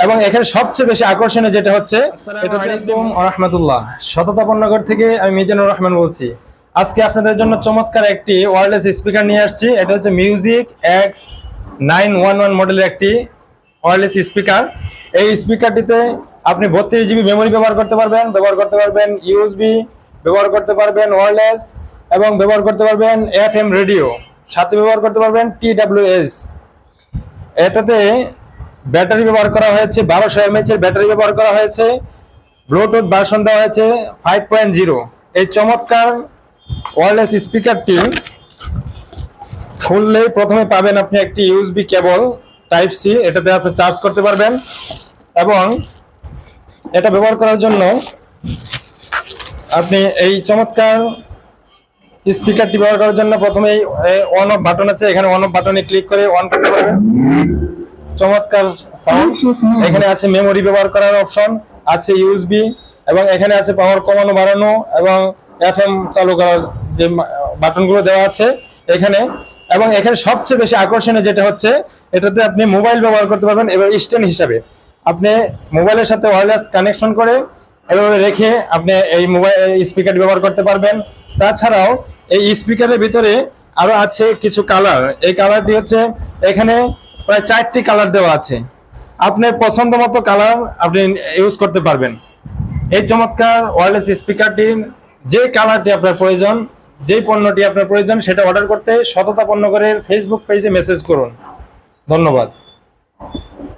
এবং এখানে সবচেয়ে বেশি আকর্ষণীয় যেটা হচ্ছে আসসালামু আলাইকুম ওয়া রাহমাতুল্লাহ। সততা পণ্যঘর থেকে আমি মিজানুর রহমান বলছি। আজকে আপনাদের জন্য চমৎকার একটি ওয়্যারলেস স্পিকার নিয়ে আসছি। এটা হচ্ছে মিউজিক X911 মডেলের একটি ওয়্যারলেস স্পিকার। এই স্পিকারটিতে আপনি 32 জিবি মেমোরি ব্যবহার করতে পারবেন ইউএসবি ব্যবহার করতে পারবেন ওয়্যারলেস, এবং ব্যবহার করতে পারবেন এফএম রেডিও, সাথে ব্যবহার করতে পারবেন TWS। এটাতে ব্যাটারি ব্যবহার করা হয়েছে 1200 mAh এর ব্যাটারি ব্যবহার করা হয়েছে। ব্লুটুথ ভার্সন দেওয়া হয়েছে 5.0। এই চমৎকার ওয়্যারলেস স্পিকারটি খুললেই প্রথমে পাবেন আপনি একটি ইউএসবি কেবল টাইপ সি, এটাতে আপনি চার্জ করতে পারবেন। এবং এটা ব্যবহার করার জন্য আপনি এই চমৎকার স্পিকারটি ব্যবহার করার জন্য প্রথমে অন অফ বাটন আছে, এখানে অন অফ বাটনে ক্লিক করে অন করতে পারবেন। চমৎকার সাউন্ড। এখানে আছে মেমোরি ব্যবহার করার অপশন, আছে ইউএসবি, এবং এখানে আছে পাওয়ার কমানো বাড়ানো এবং এফএম চালু করার যে বাটনগুলো দেওয়া আছে এখানে। এবং এখানে সবচেয়ে বেশি আকর্ষণীয় যেটা হচ্ছে এটাতে আপনি মোবাইল ব্যবহার করতে পারবেন এবার স্ট্যান্ড হিসাবে। আপনি মোবাইলের সাথে ওয়্যারলেস কানেকশন করে এভাবে রেখে আপনি এই মোবাইল স্পিকার ব্যবহার করতে পারবেন। তাছাড়াও এই স্পিকারের ভিতরে আরো আছে কিছু কালার। এই কালারটি হচ্ছে এখানে প্রায় 4টি কালার দেওয়া আছে, আপনার পছন্দ মতো কালার আপনি ইউজ করতে পারবেন। এই চমৎকার ওয়্যারলেস স্পিকারটির যে কালারটি আপনার প্রয়োজন, যে পণ্যটি আপনার প্রয়োজন, সেটা অর্ডার করতে সততা পণ্যঘরের ফেসবুক পেজে মেসেজ করুন। ধন্যবাদ।